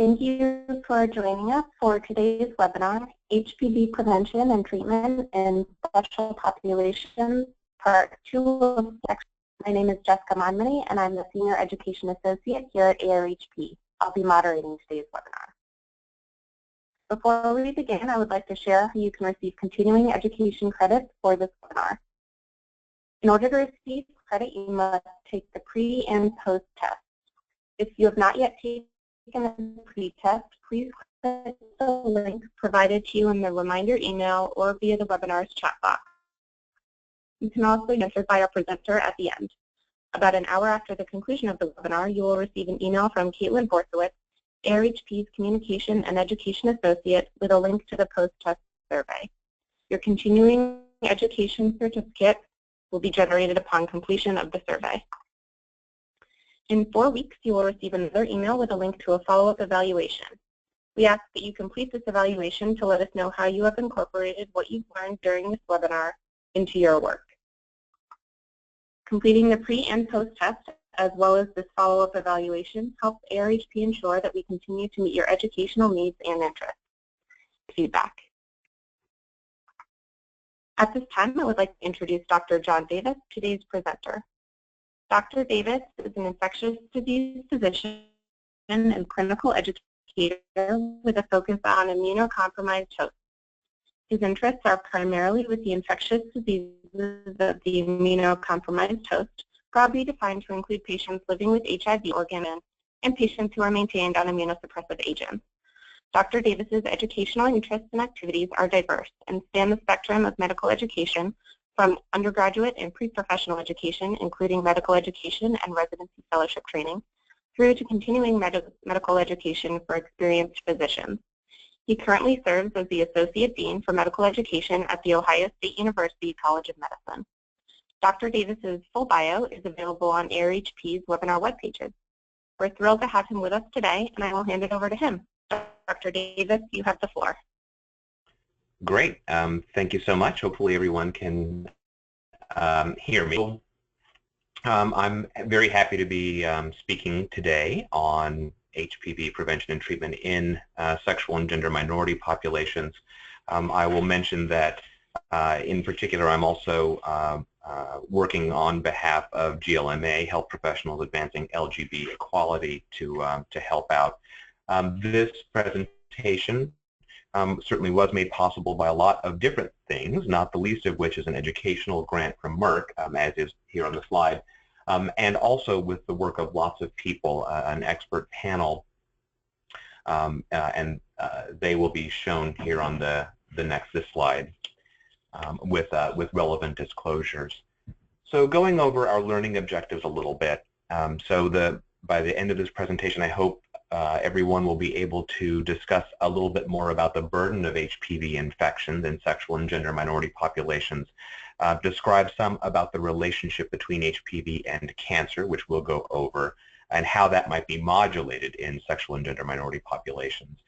Thank you for joining us for today's webinar, HPV Prevention and Treatment in Special Populations, Part 2 of Section. My name is Jessica Monmany, and I'm the Senior Education Associate here at ARHP. I'll be moderating today's webinar. Before we begin, I would like to share how you can receive continuing education credits for this webinar. In order to receive credit, you must take the pre- and post-test. If you have not yet taken the pre-test, please click the link provided to you in the reminder email or via the webinar's chat box. You can also be answered by our presenter at the end. About an hour after the conclusion of the webinar, you will receive an email from Caitlin Borthowitz, ARHP's Communication and Education Associate, with a link to the post-test survey. Your continuing education certificate will be generated upon completion of the survey. In 4 weeks, you will receive another email with a link to a follow-up evaluation. We ask that you complete this evaluation to let us know how you have incorporated what you've learned during this webinar into your work. Completing the pre- and post-test, as well as this follow-up evaluation, helps ARHP ensure that we continue to meet your educational needs and interests. Feedback. At this time, I would like to introduce Dr. John Davis, today's presenter. Dr. Davis is an infectious disease physician and clinical educator with a focus on immunocompromised hosts. His interests are primarily with the infectious diseases of the immunocompromised host, broadly defined to include patients living with HIV or GAMN and patients who are maintained on immunosuppressive agents. Dr. Davis's educational interests and activities are diverse and span the spectrum of medical education, from undergraduate and pre-professional education, including medical education and residency fellowship training, through to continuing medical education for experienced physicians. He currently serves as the Associate Dean for Medical Education at The Ohio State University College of Medicine. Dr. Davis's full bio is available on ARHP's webinar web pages. We're thrilled to have him with us today, and I will hand it over to him. Dr. Davis, you have the floor. Great. Thank you so much. Hopefully everyone can hear me. I'm very happy to be speaking today on HPV prevention and treatment in sexual and gender minority populations. I will mention that in particular I'm also working on behalf of GLMA, Health Professionals Advancing LGBT Equality, to help out. This presentation certainly was made possible by a lot of different things, not the least of which is an educational grant from Merck, as is here on the slide, and also with the work of lots of people, an expert panel, and they will be shown here on this slide with relevant disclosures. So going over our learning objectives a little bit, by the end of this presentation, I hope everyone will be able to discuss a little bit more about the burden of HPV infections in sexual and gender minority populations, describe some about the relationship between HPV and cancer, which we'll go over, and how that might be modulated in sexual and gender minority populations,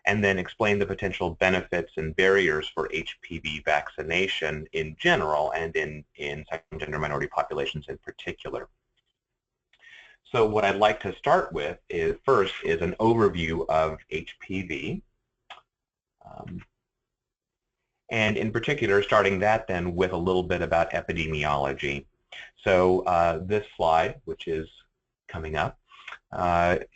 and then explain the potential benefits and barriers for HPV vaccination in general and in sexual and gender minority populations in particular. So what I'd like to start with is first is an overview of HPV, and in particular starting that then with a little bit about epidemiology. So this slide, which is coming up,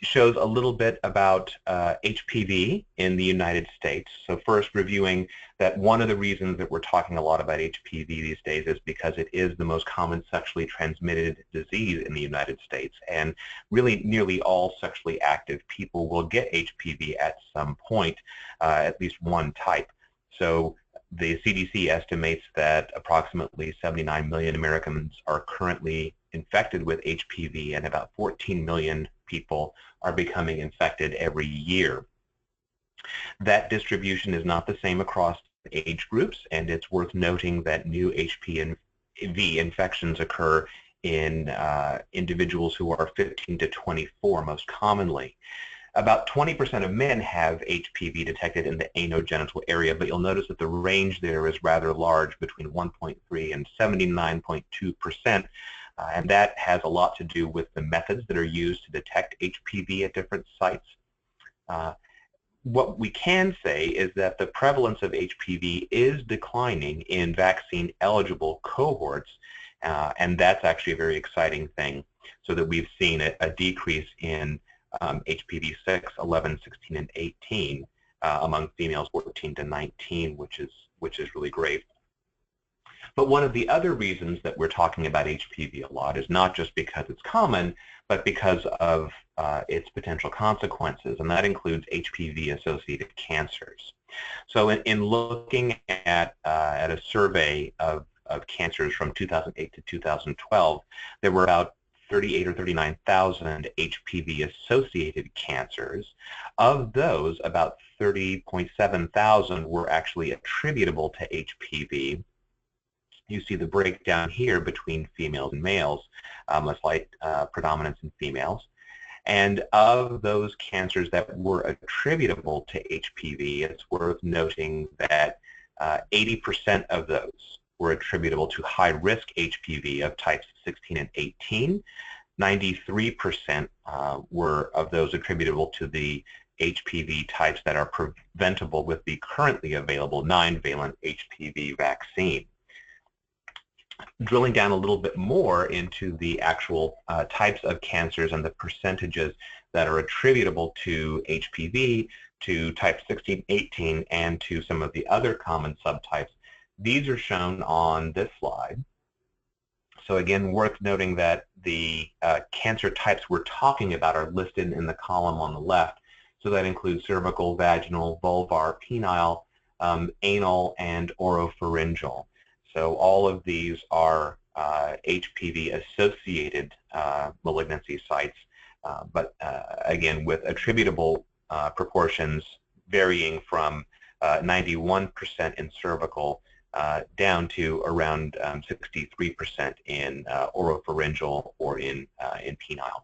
shows a little bit about HPV in the United States. So first reviewing that one of the reasons that we're talking a lot about HPV these days is because it is the most common sexually transmitted disease in the United States, and really nearly all sexually active people will get HPV at some point, at least one type. So the CDC estimates that approximately 79 million Americans are currently infected with HPV, and about 14 million people are becoming infected every year. That distribution is not the same across age groups, and it's worth noting that new HPV infections occur in individuals who are 15 to 24 most commonly. About 20% of men have HPV detected in the anogenital area, but you'll notice that the range there is rather large, between 1.3 and 79.2%. And that has a lot to do with the methods that are used to detect HPV at different sites. What we can say is that the prevalence of HPV is declining in vaccine-eligible cohorts, and that's actually a very exciting thing, so that we've seen a decrease in HPV 6, 11, 16, and 18 among females 14 to 19, which is really great. But one of the other reasons that we're talking about HPV a lot is not just because it's common, but because of its potential consequences, and that includes HPV-associated cancers. So in looking at a survey of cancers from 2008 to 2012, there were about 38 or 39,000 HPV-associated cancers. Of those, about 30.7 thousand were actually attributable to HPV. You see the breakdown here between females and males, a slight predominance in females. And of those cancers that were attributable to HPV, it's worth noting that 80% of those were attributable to high-risk HPV of types 16 and 18. 93% were of those attributable to the HPV types that are preventable with the currently available 9-valent HPV vaccine. Drilling down a little bit more into the actual types of cancers and the percentages that are attributable to HPV, to type 16, 18, and to some of the other common subtypes, these are shown on this slide. So again, worth noting that the cancer types we're talking about are listed in the column on the left. So that includes cervical, vaginal, vulvar, penile, anal, and oropharyngeal. So all of these are HPV-associated malignancy sites, but again, with attributable proportions varying from 91% in cervical down to around 63% in oropharyngeal or in penile.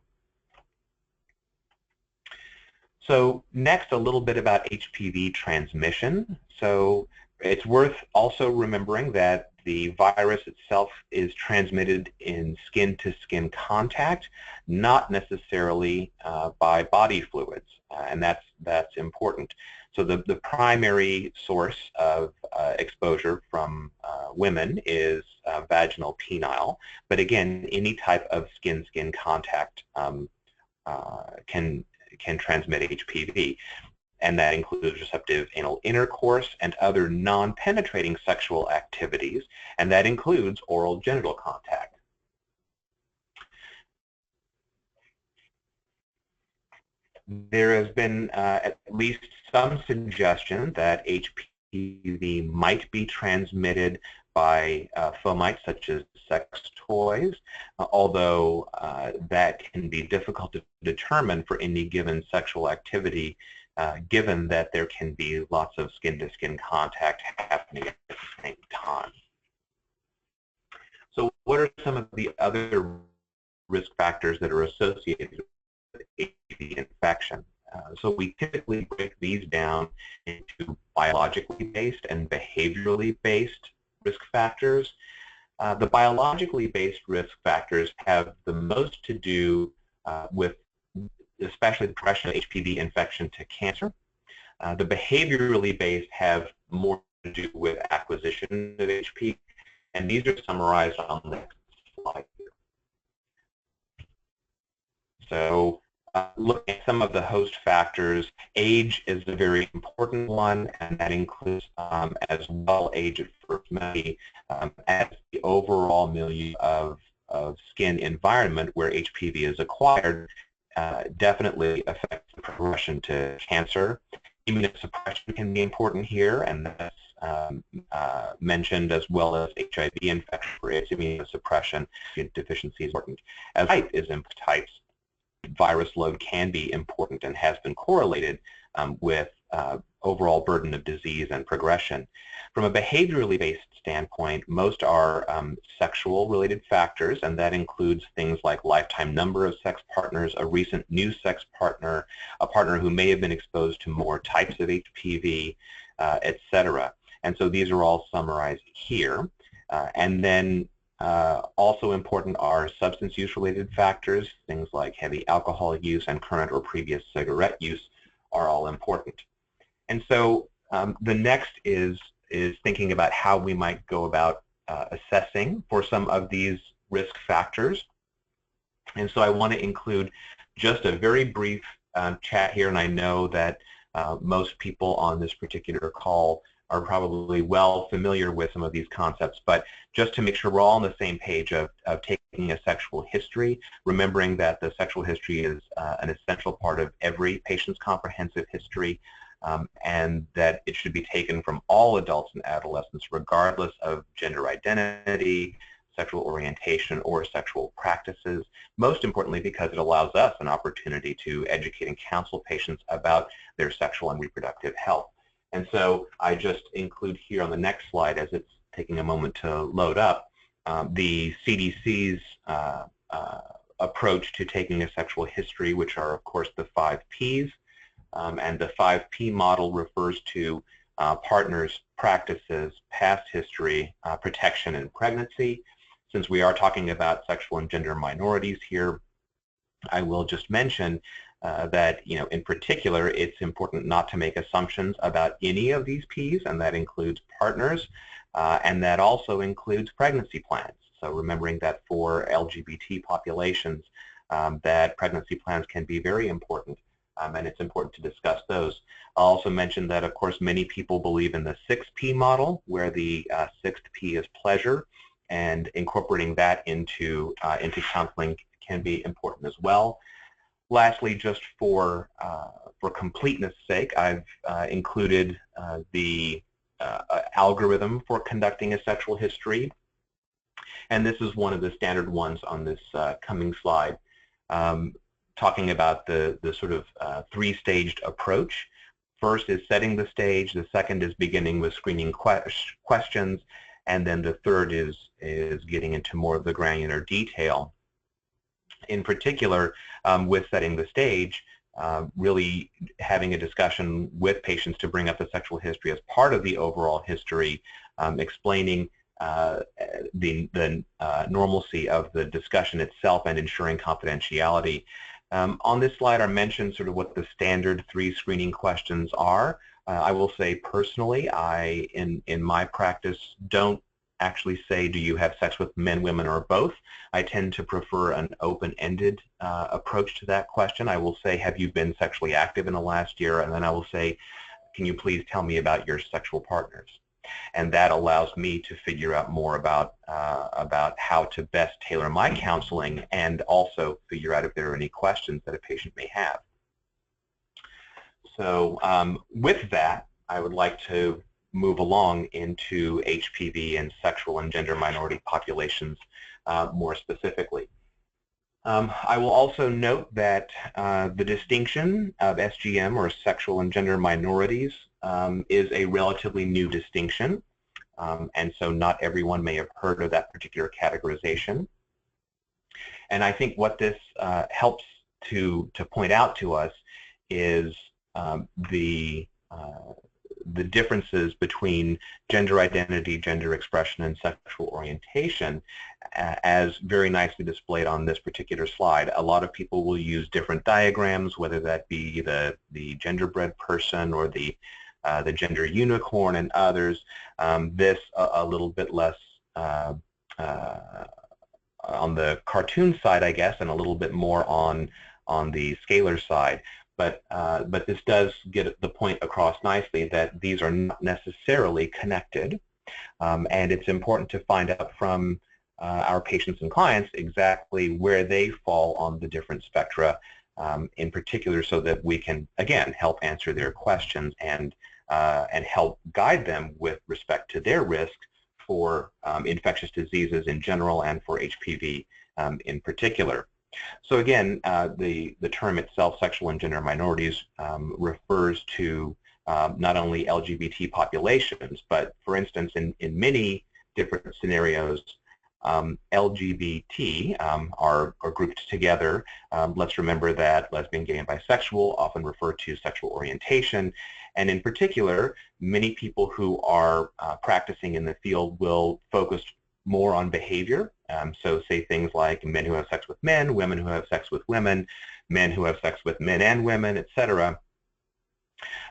So next, a little bit about HPV transmission. So it's worth also remembering that the virus itself is transmitted in skin-to-skin contact, not necessarily by body fluids, and that's important. So the primary source of exposure from women is vaginal penile, but again, any type of skin-skin contact can transmit HPV. And that includes receptive anal intercourse and other non-penetrating sexual activities, and that includes oral genital contact. There has been at least some suggestion that HPV might be transmitted by fomites such as sex toys, although that can be difficult to determine for any given sexual activity, given that there can be lots of skin-to-skin contact happening at the same time. So what are some of the other risk factors that are associated with HPV infection? So we typically break these down into biologically based and behaviorally based risk factors. The biologically based risk factors have the most to do with especially the progression of HPV infection to cancer. The behaviorally based have more to do with acquisition of HPV, and these are summarized on the next slide here. So looking at some of the host factors, age is a very important one, and that includes as well age at first menarche, as the overall milieu of skin environment where HPV is acquired definitely affects the progression to cancer. Immunosuppression can be important here, and that's mentioned, as well as HIV infection for its immunosuppression deficiency is important. As type is in types, virus load can be important and has been correlated with overall burden of disease and progression. From a behaviorally based standpoint, most are sexual-related factors, and that includes things like lifetime number of sex partners, a recent new sex partner, a partner who may have been exposed to more types of HPV, etc. And so these are all summarized here. And then also important are substance use-related factors, things like heavy alcohol use and current or previous cigarette use all important. And so the next is thinking about how we might go about assessing for some of these risk factors. And so I want to include just a very brief chat here, and I know that most people on this particular call are probably well familiar with some of these concepts, but just to make sure we're all on the same page of taking a sexual history, remembering that the sexual history is an essential part of every patient's comprehensive history, and that it should be taken from all adults and adolescents regardless of gender identity, sexual orientation, or sexual practices. Most importantly, because it allows us an opportunity to educate and counsel patients about their sexual and reproductive health. And so I just include here on the next slide, as it's taking a moment to load up, the CDC's approach to taking a sexual history, which are, of course, the 5 Ps. And the 5P model refers to partners, practices, past history, protection, and pregnancy. Since we are talking about sexual and gender minorities here, I will just mention that, in particular, it's important not to make assumptions about any of these Ps, and that includes partners, and that also includes pregnancy plans. So remembering that for LGBT populations, that pregnancy plans can be very important, and it's important to discuss those. I'll also mention that, of course, many people believe in the 6P model, where the 6th P is pleasure, and incorporating that into counseling can be important as well. Lastly, just for completeness sake, I've included the algorithm for conducting a sexual history, and this is one of the standard ones on this coming slide, talking about the sort of 3-staged approach. First is setting the stage, the second is beginning with screening questions, and then the third is getting into more of the granular detail. In particular, with setting the stage, really having a discussion with patients to bring up the sexual history as part of the overall history, explaining the normalcy of the discussion itself and ensuring confidentiality. On this slide are mentioned sort of what the standard 3 screening questions are. I will say personally, I, in my practice, don't actually say, do you have sex with men, women, or both? I tend to prefer an open-ended approach to that question. I will say, have you been sexually active in the last year? And then I will say, can you please tell me about your sexual partners? And that allows me to figure out more about how to best tailor my counseling, and also figure out if there are any questions that a patient may have. So with that, I would like to move along into HPV and sexual and gender minority populations more specifically. I will also note that the distinction of SGM, or sexual and gender minorities, is a relatively new distinction, and so not everyone may have heard of that particular categorization. And I think what this helps to point out to us is the differences between gender identity, gender expression, and sexual orientation, as very nicely displayed on this particular slide. A lot of people will use different diagrams, whether that be the genderbread person or the gender unicorn and others. This a little bit less on the cartoon side, I guess, and a little bit more on the scalar side. But this does get the point across nicely that these are not necessarily connected, and it's important to find out from our patients and clients exactly where they fall on the different spectra, in particular, so that we can, again, help answer their questions and help guide them with respect to their risk for infectious diseases in general and for HPV in particular. So again, the term itself, sexual and gender minorities, refers to not only LGBT populations, but for instance, in many different scenarios, LGBT are grouped together. Let's remember that lesbian, gay, and bisexual often refer to sexual orientation, and in particular, many people who are practicing in the field will focus more on behavior. So say things like men who have sex with men, women who have sex with women, men who have sex with men and women, etc.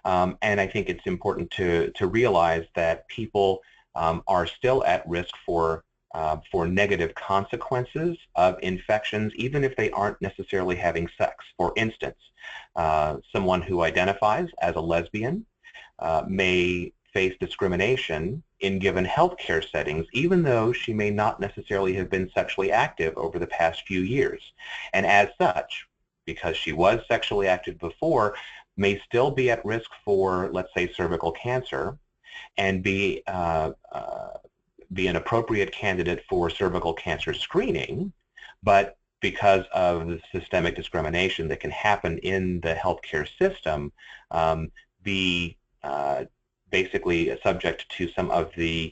And I think it's important to realize that people are still at risk for negative consequences of infections, even if they aren't necessarily having sex. For instance, someone who identifies as a lesbian may face discrimination in given healthcare settings, even though she may not necessarily have been sexually active over the past few years. And as such, because she was sexually active before, may still be at risk for, let's say, cervical cancer, and be an appropriate candidate for cervical cancer screening, but because of the systemic discrimination that can happen in the healthcare system, be basically subject to some of the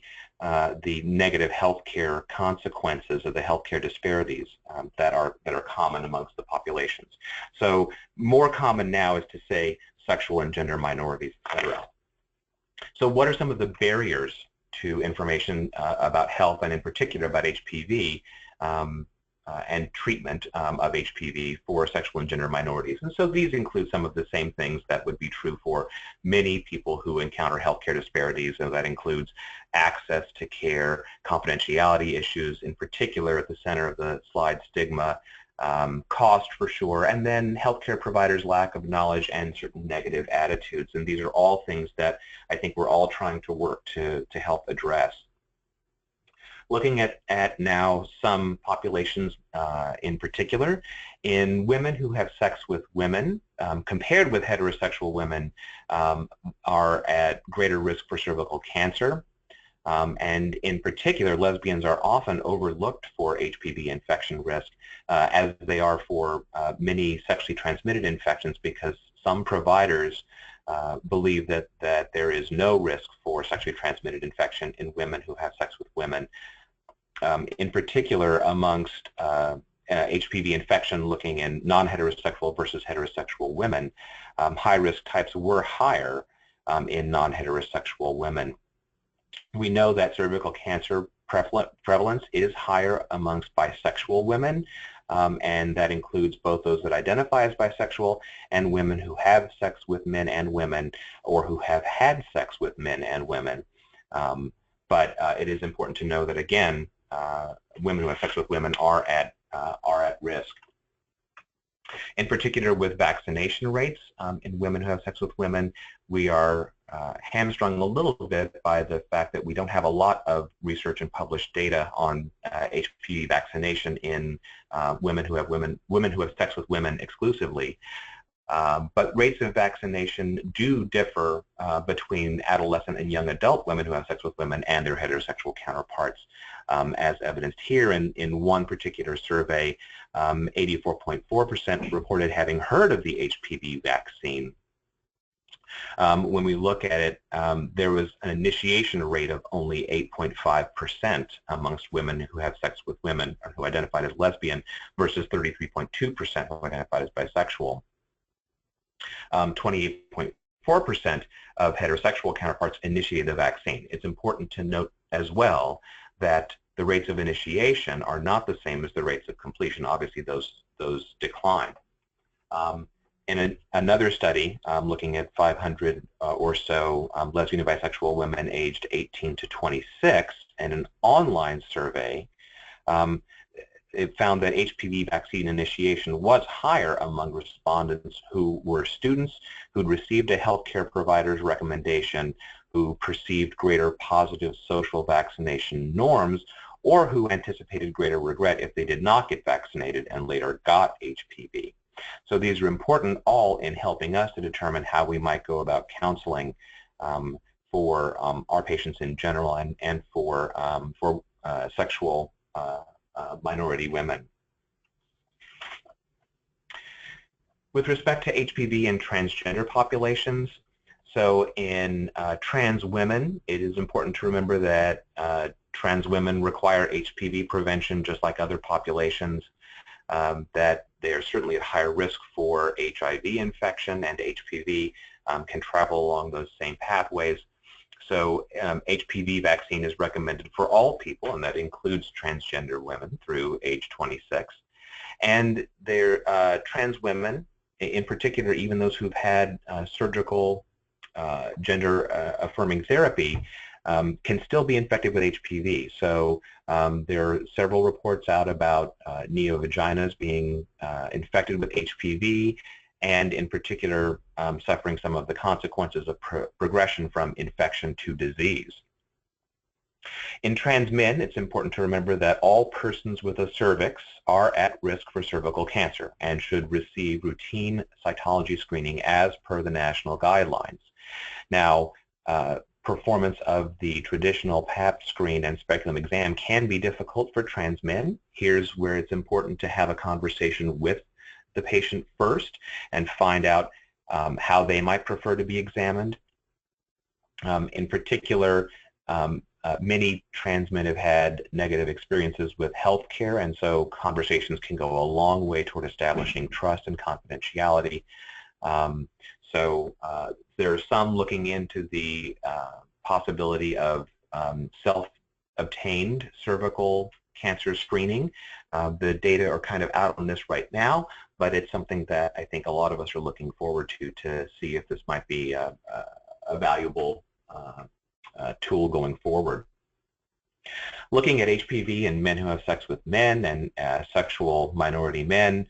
negative healthcare consequences of the healthcare disparities that are common amongst the populations. So more common now is to say sexual and gender minorities, etc. So what are some of the barriers to information about health, and in particular about HPV and treatment of HPV for sexual and gender minorities? And so these include some of the same things that would be true for many people who encounter healthcare disparities, and that includes access to care, confidentiality issues, in particular at the center of the slide, stigma, cost for sure, and then healthcare providers' lack of knowledge and certain negative attitudes. And these are all things that I think we're all trying to work to help address. Looking at now some populations in particular, in women who have sex with women, compared with heterosexual women, are at greater risk for cervical cancer. And in particular, lesbians are often overlooked for HPV infection risk, as they are for many sexually transmitted infections, because some providers believe that there is no risk for sexually transmitted infection in women who have sex with women. In particular, amongst HPV infection looking in non-heterosexual versus heterosexual women, high-risk types were higher in non-heterosexual women. We know that cervical cancer prevalence is higher amongst bisexual women, and that includes both those that identify as bisexual and women who have sex with men and women, or who have had sex with men and women. But it is important to know that, again, women who have sex with women are at risk. In particular, with vaccination rates in women who have sex with women, we are hamstrung a little bit by the fact that we don't have a lot of research and published data on HPV vaccination in women who have sex with women exclusively. But rates of vaccination do differ between adolescent and young adult women who have sex with women and their heterosexual counterparts, as evidenced here in one particular survey. 84.4% reported having heard of the HPV vaccine. When we look at it, there was an initiation rate of only 8.5% amongst women who have sex with women or who identified as lesbian, versus 33.2% who identified as bisexual. 28.4% of heterosexual counterparts initiated the vaccine. It's important to note as well that the rates of initiation are not the same as the rates of completion. Obviously, those decline. In another study looking at 500 or so lesbian and bisexual women aged 18 to 26, and an online survey, it found that HPV vaccine initiation was higher among respondents who were students, who'd received a healthcare provider's recommendation, who perceived greater positive social vaccination norms, or who anticipated greater regret if they did not get vaccinated and later got HPV. So these are important all in helping us to determine how we might go about counseling for our patients in general, and for sexual minority women. With respect to HPV and transgender populations, so in trans women, it is important to remember that trans women require HPV prevention just like other populations, that they are certainly at higher risk for HIV infection, and HPV can travel along those same pathways. So HPV vaccine is recommended for all people, and that includes transgender women through age 26. And trans women in particular, even those who've had surgical gender-affirming therapy, can still be infected with HPV. So there are several reports out about neovaginas being infected with HPV, and in particular suffering some of the consequences of progression from infection to disease. In trans men, it's important to remember that all persons with a cervix are at risk for cervical cancer and should receive routine cytology screening as per the national guidelines. Now, performance of the traditional Pap screen and speculum exam can be difficult for trans men. Here's where it's important to have a conversation with the patient first and find out how they might prefer to be examined. In particular, many trans men have had negative experiences with healthcare, and so conversations can go a long way toward establishing trust and confidentiality. There are some looking into the possibility of self-obtained cervical cancer screening. The data are kind of out on this right now, but it's something that I think a lot of us are looking forward to see if this might be a valuable tool going forward. Looking at HPV in men who have sex with men and sexual minority men,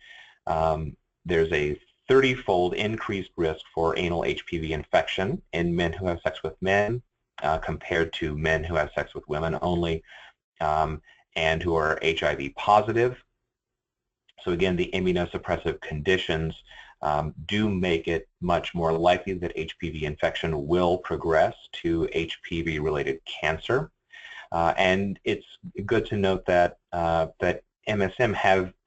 there's a 30-fold increased risk for anal HPV infection in men who have sex with men compared to men who have sex with women only, and who are HIV positive. So again, the immunosuppressive conditions do make it much more likely that HPV infection will progress to HPV-related cancer. And it's good to note that that MSM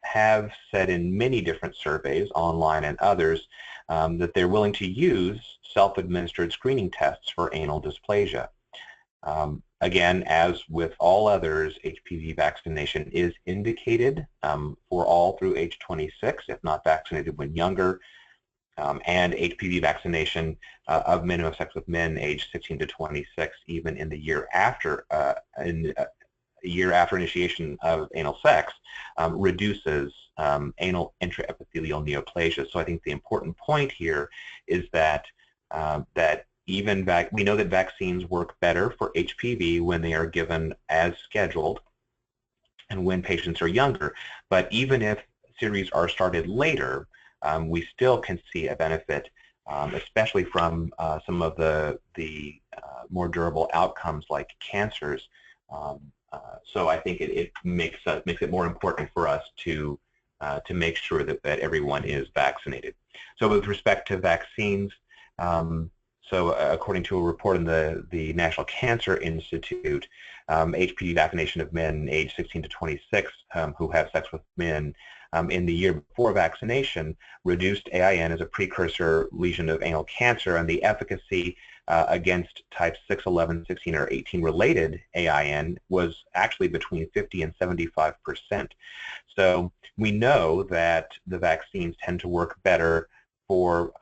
have said in many different surveys, online and others, that they're willing to use self-administered screening tests for anal dysplasia. Again, as with all others, HPV vaccination is indicated for all through age 26, if not vaccinated when younger, and HPV vaccination of men who have sex with men aged 16 to 26, even in the year after initiation of anal sex, reduces anal intraepithelial neoplasia. So I think the important point here is that we know that vaccines work better for HPV when they are given as scheduled and when patients are younger. But even if series are started later, we still can see a benefit, especially from some of the more durable outcomes like cancers. So I think it makes it more important for us to make sure that everyone is vaccinated. So with respect to vaccines, so according to a report in the National Cancer Institute, HPV vaccination of men aged 16 to 26 who have sex with men in the year before vaccination reduced AIN as a precursor lesion of anal cancer, and the efficacy against type 6, 11, 16, or 18 related AIN was actually between 50 and 75%. So we know that the vaccines tend to work better for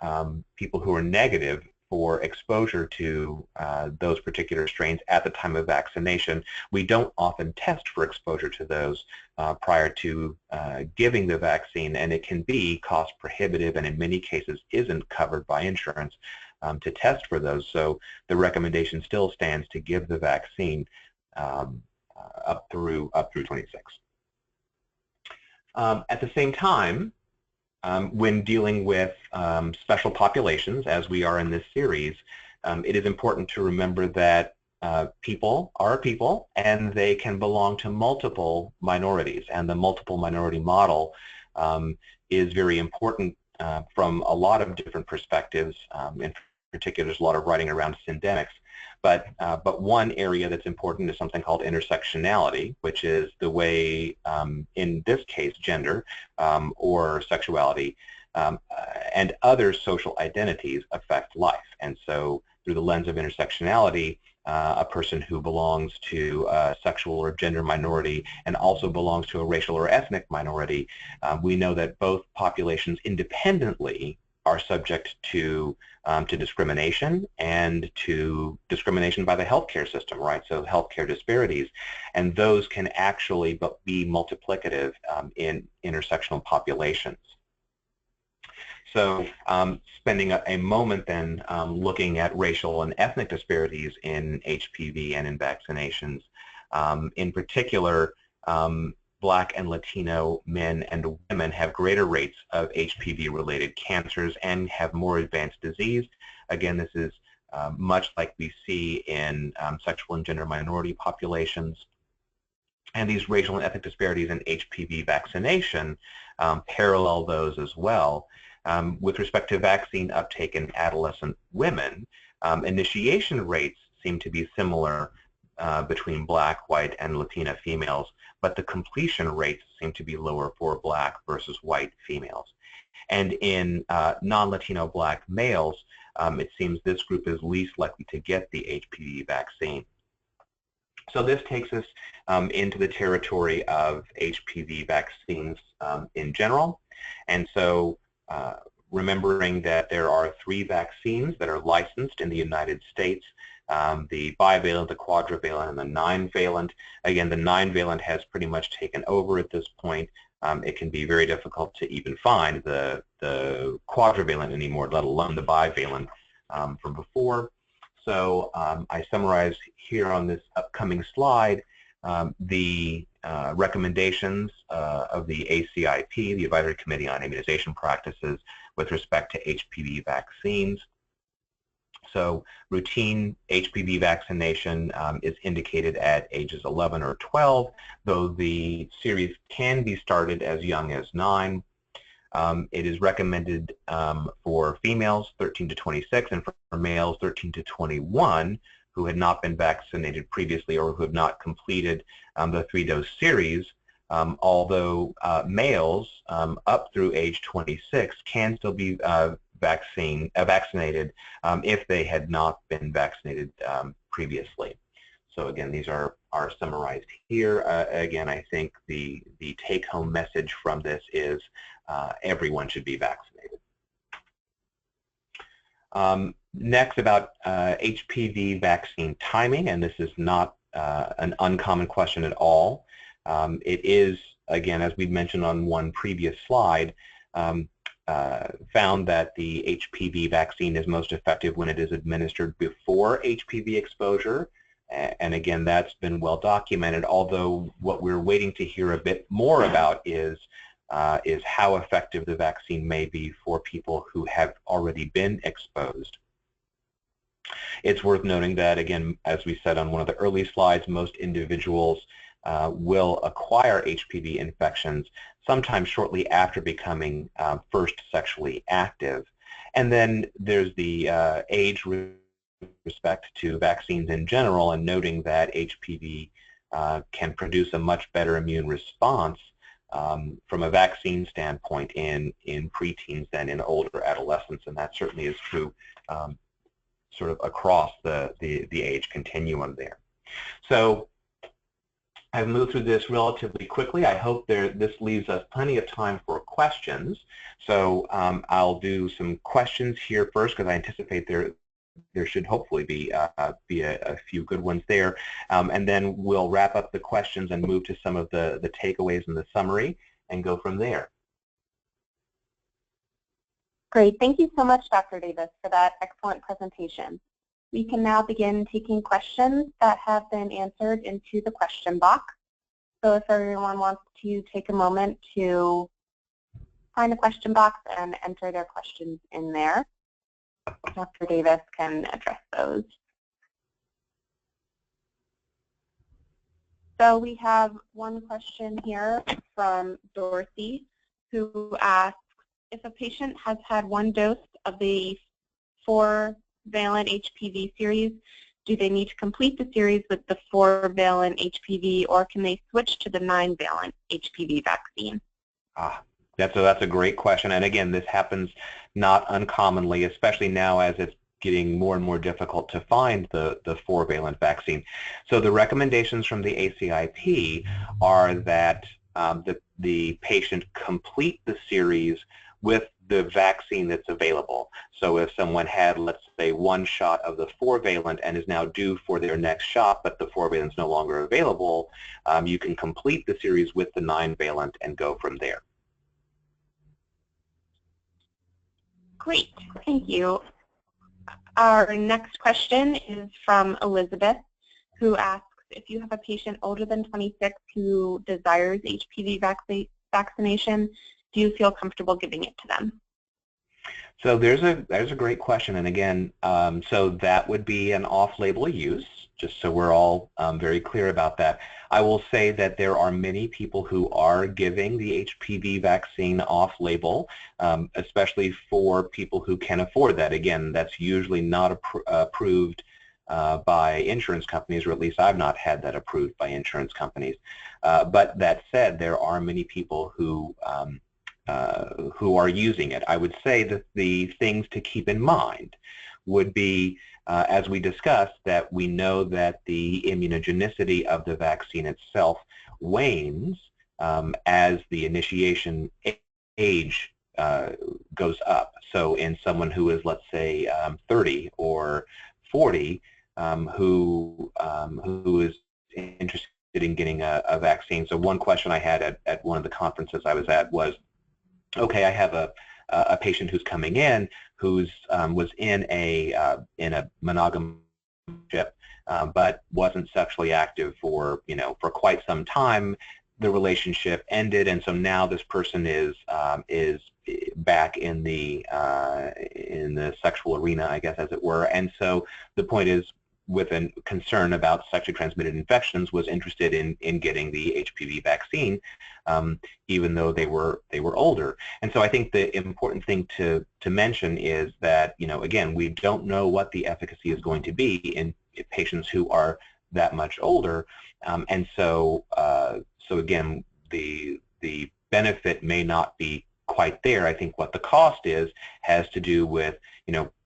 people who are negative for exposure to those particular strains at the time of vaccination. We don't often test for exposure to those prior to giving the vaccine, and it can be cost prohibitive and in many cases isn't covered by insurance to test for those. So the recommendation still stands to give the vaccine up through 26. At the same time, when dealing with special populations, as we are in this series, it is important to remember that people are people and they can belong to multiple minorities, and the multiple minority model is very important from a lot of different perspectives. In particular, there's a lot of writing around syndemics. But one area that's important is something called intersectionality, which is the way, in this case, gender or sexuality and other social identities affect life. And so through the lens of intersectionality, a person who belongs to a sexual or gender minority and also belongs to a racial or ethnic minority, we know that both populations independently are subject to discrimination and to discrimination by the healthcare system, right? So healthcare disparities, and those can actually be multiplicative in intersectional populations. So spending a moment then looking at racial and ethnic disparities in HPV and in vaccinations. In particular, Black and Latino men and women have greater rates of HPV-related cancers and have more advanced disease. Again, this is much like we see in sexual and gender minority populations. And these racial and ethnic disparities in HPV vaccination parallel those as well. With respect to vaccine uptake in adolescent women, initiation rates seem to be similar between Black, white, and Latina females, but the completion rates seem to be lower for Black versus white females. And in non-Latino Black males, it seems this group is least likely to get the HPV vaccine. So this takes us into the territory of HPV vaccines in general. And so remembering that there are 3 vaccines that are licensed in the United States, the bivalent, the quadrivalent, and the 9-valent. Again, the 9-valent has pretty much taken over at this point. It can be very difficult to even find the quadrivalent anymore, let alone the bivalent from before. So I summarize here on this upcoming slide the recommendations of the ACIP, the Advisory Committee on Immunization Practices, with respect to HPV vaccines. So routine HPV vaccination is indicated at ages 11 or 12, though the series can be started as young as 9. It is recommended for females 13 to 26 and for males 13 to 21 who had not been vaccinated previously or who have not completed the 3-dose series, although males up through age 26 can still be vaccinated if they had not been vaccinated previously. So again, these are summarized here. Again, I think the take-home message from this is everyone should be vaccinated. Next, about HPV vaccine timing, and this is not an uncommon question at all. It is, again, as we mentioned on one previous slide, found that the HPV vaccine is most effective when it is administered before HPV exposure. And again, that's been well documented, although what we're waiting to hear a bit more about is how effective the vaccine may be for people who have already been exposed. It's worth noting that, again, as we said on one of the early slides, most individuals will acquire HPV infections sometime shortly after becoming first sexually active. And then there's the age with respect to vaccines in general, and noting that HPV can produce a much better immune response from a vaccine standpoint in preteens than in older adolescents, and that certainly is true sort of across the age continuum there. So I've moved through this relatively quickly. I hope this leaves us plenty of time for questions. So I'll do some questions here first because I anticipate there should hopefully be a few good ones there. And then we'll wrap up the questions and move to some of the takeaways in the summary and go from there. Great. Thank you so much, Dr. Davis, for that excellent presentation. We can now begin taking questions that have been answered into the question box. So if everyone wants to take a moment to find a question box and enter their questions in there, Dr. Davis can address those. So we have one question here from Dorothy, who asks, if a patient has had 1 dose of the 4-valent HPV series, do they need to complete the series with the 4-valent HPV, or can they switch to the 9-valent HPV vaccine? That's a great question, and again, this happens not uncommonly, especially now as it's getting more and more difficult to find the 4-valent vaccine. So the recommendations from the ACIP are that the patient complete the series with the vaccine that's available. So if someone had, let's say, 1 shot of the 4-valent and is now due for their next shot, but the 4-valent is no longer available, you can complete the series with the 9-valent and go from there. Great, thank you. Our next question is from Elizabeth, who asks, if you have a patient older than 26 who desires HPV vaccination, do you feel comfortable giving it to them? So there's a great question, and again, so that would be an off-label use, just so we're all very clear about that. I will say that there are many people who are giving the HPV vaccine off-label, especially for people who can afford that. Again, that's usually not approved by insurance companies, or at least I've not had that approved by insurance companies. But that said, there are many people who are using it. I would say that the things to keep in mind would be, as we discussed, that we know that the immunogenicity of the vaccine itself wanes as the initiation age goes up. So in someone who is, let's say, 30 or 40, who is interested in getting a vaccine. So one question I had at one of the conferences I was at was, okay, I have a patient who's coming in who's was in a monogamous relationship, but wasn't sexually active for quite some time. The relationship ended, and so now this person is back in the sexual arena, I guess, as it were. And so the point is, with a concern about sexually transmitted infections, was interested in getting the HPV vaccine, even though they were older. And so I think the important thing to mention is that, again, we don't know what the efficacy is going to be in patients who are that much older, and so again, the benefit may not be quite there. I think what the cost has to do with,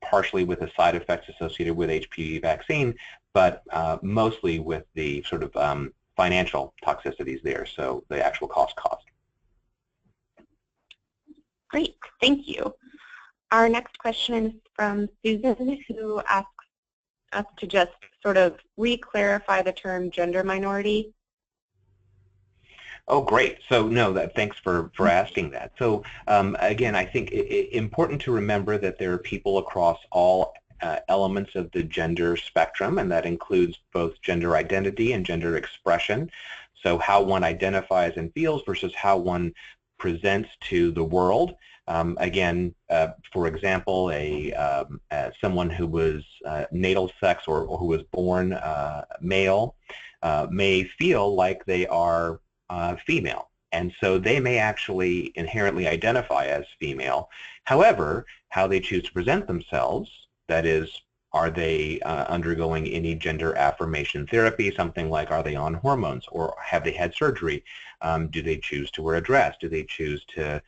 partially with the side effects associated with HPV vaccine, but mostly with the sort of financial toxicities there, so the actual cost. Great, thank you. Our next question is from Susan, who asks us to just sort of re-clarify the term gender minority. Oh, great. So no, thanks for asking that. So again, I think important to remember that there are people across all elements of the gender spectrum, and that includes both gender identity and gender expression. So how one identifies and feels versus how one presents to the world. Again, for example, someone who was natal sex or who was born male may feel like they are female, and so they may actually inherently identify as female. However, how they choose to present themselves, that is, are they undergoing any gender affirmation therapy, something like are they on hormones, or have they had surgery? Do they choose to wear a dress? Do they choose to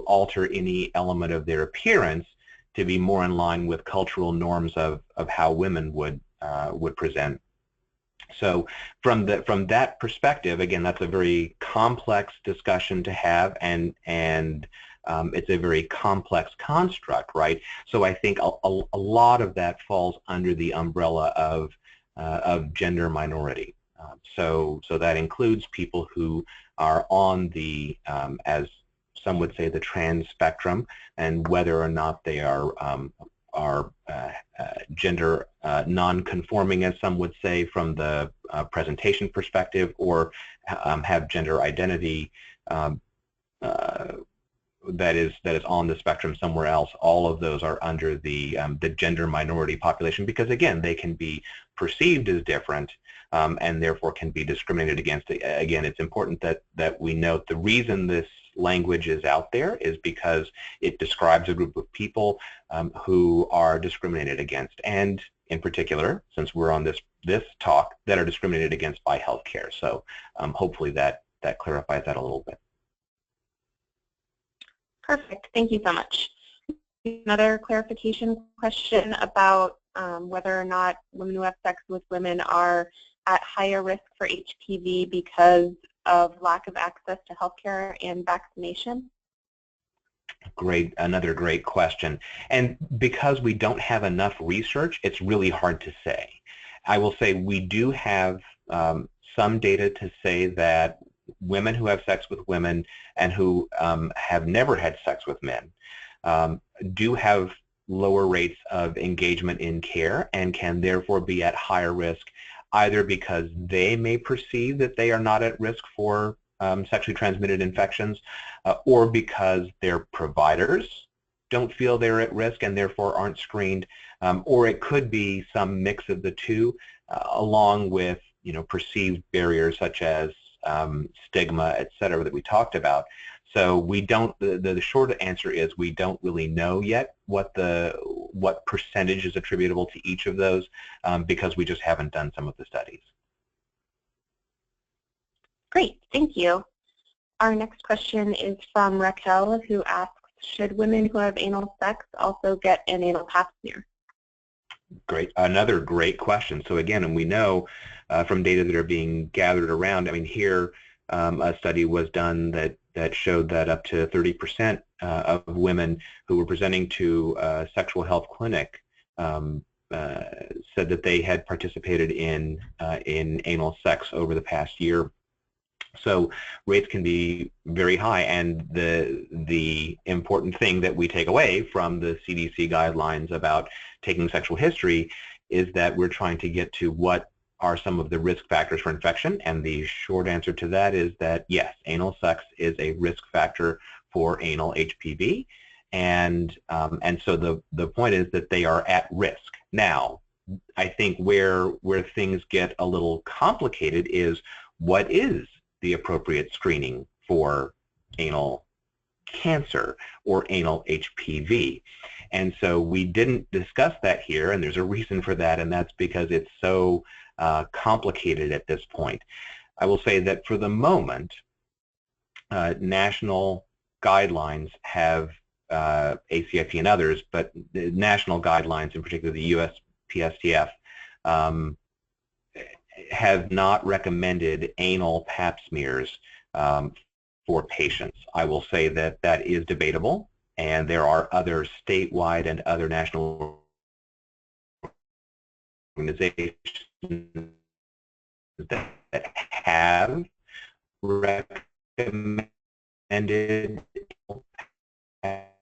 alter any element of their appearance to be more in line with cultural norms of how women would present? So from that perspective, again, that's a very complex discussion to have, and it's a very complex construct, right? So I think a lot of that falls under the umbrella of gender minority. So that includes people who are on the, as some would say, the trans spectrum, and whether or not they are gender non-conforming, as some would say, from the presentation perspective, or have gender identity that is on the spectrum somewhere else. All of those are under the gender minority population, because again, they can be perceived as different and therefore can be discriminated against. Again, it's important that we note the reason this language is out there is because it describes a group of people who are discriminated against, and in particular, since we're on this talk, that are discriminated against by healthcare. So hopefully that clarifies that a little bit. Perfect, thank you so much. Another clarification question about whether or not women who have sex with women are at higher risk for HPV because of lack of access to healthcare and vaccination? Great, another great question. And because we don't have enough research, it's really hard to say. I will say we do have some data to say that women who have sex with women and who have never had sex with men do have lower rates of engagement in care and can therefore be at higher risk, either because they may perceive that they are not at risk for sexually transmitted infections, or because their providers don't feel they're at risk and therefore aren't screened, or it could be some mix of the two, along with perceived barriers such as stigma, et cetera, that we talked about. So we don't. The short answer is we don't really know yet what percentage is attributable to each of those, because we just haven't done some of the studies. Great, thank you. Our next question is from Raquel, who asks, should women who have anal sex also get an anal pap smear? Great, another great question. So again, and we know from data that are being gathered around, I mean, here a study was done that showed that up to 30% of women who were presenting to a sexual health clinic said that they had participated in anal sex over the past year. So rates can be very high, and the important thing that we take away from the CDC guidelines about taking sexual history is that we're trying to get to what are some of the risk factors for infection, and the short answer to that is that yes, anal sex is a risk factor for anal HPV, and so the point is that they are at risk. Now, I think where things get a little complicated is what is the appropriate screening for anal cancer or anal HPV. And so we didn't discuss that here, and there's a reason for that, and that's because it's so complicated at this point. I will say that for the moment, national guidelines have, ACIP and others, but the national guidelines, in particular the USPSTF, have not recommended anal pap smears for patients. I will say that that is debatable, and there are other statewide and other national organizations that have recommended pap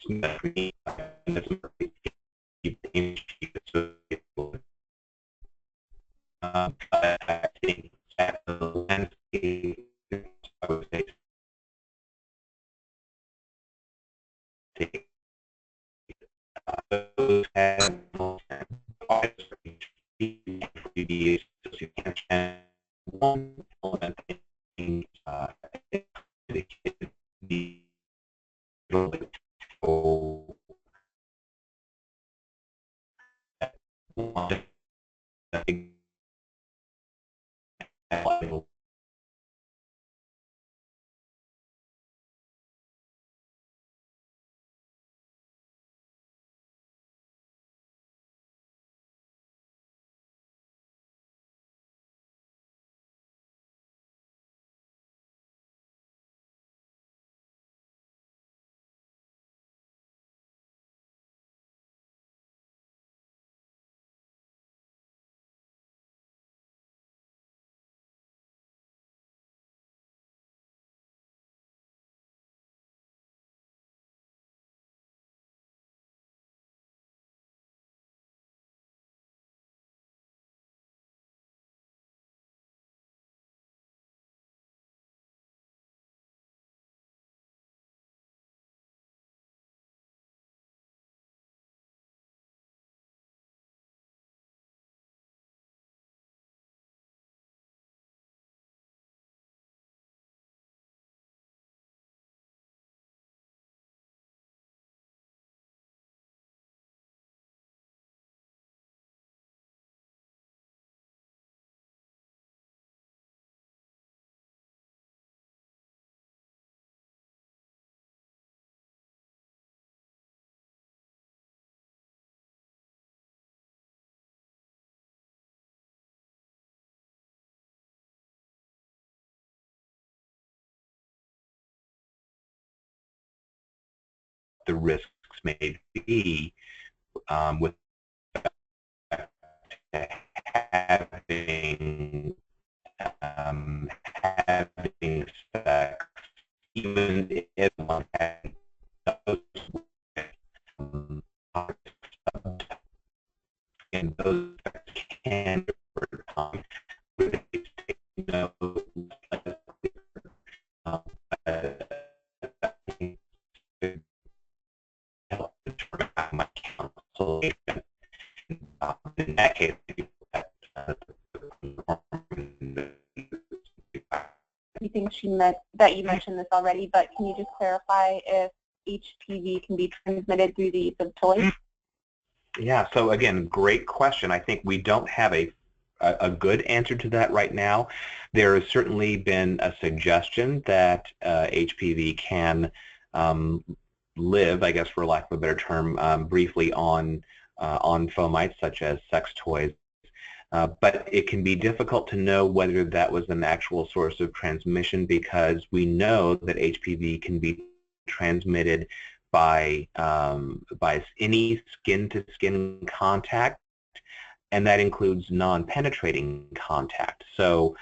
smears. I think that the landscape, I would say, those have one element in the the risks may be with having having sex, even if one had those that you mentioned this already, but can you just clarify if HPV can be transmitted through the use of toys? Yeah, so again, great question. I think we don't have a good answer to that right now. There has certainly been a suggestion that HPV can live, I guess for lack of a better term, briefly on fomites such as sex toys. But it can be difficult to know whether that was an actual source of transmission, because we know that HPV can be transmitted by any skin-to-skin contact, and that includes non-penetrating contact. So,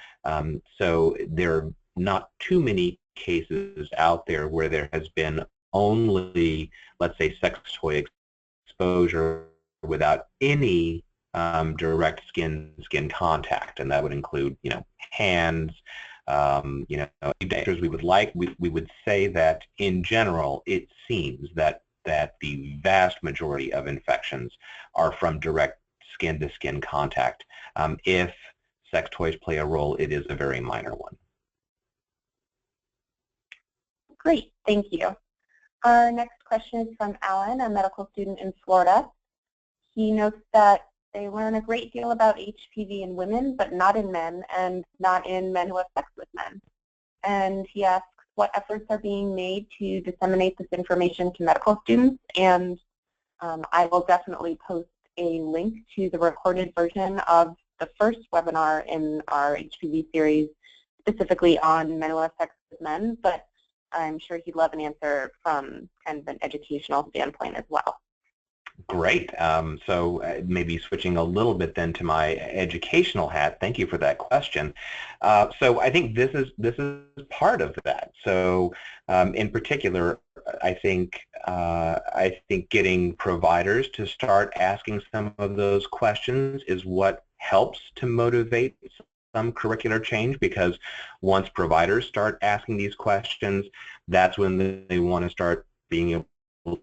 so there are not too many cases out there where there has been only, let's say, sex toy exposure without any direct skin contact, and that would include, hands, answers we would like. We would say that in general, it seems that the vast majority of infections are from direct skin-to-skin contact. If sex toys play a role, it is a very minor one. Great, thank you. Our next question is from Alan, a medical student in Florida. He notes that they learn a great deal about HPV in women, but not in men, and not in men who have sex with men. And he asks what efforts are being made to disseminate this information to medical students, and I will definitely post a link to the recorded version of the first webinar in our HPV series, specifically on men who have sex with men, but I'm sure he'd love an answer from kind of an educational standpoint as well. Great. So maybe switching a little bit then to my educational hat. Thank you for that question. So I think this is part of that. So in particular, I think getting providers to start asking some of those questions is what helps to motivate some curricular change, because once providers start asking these questions, that's when they want to start being able to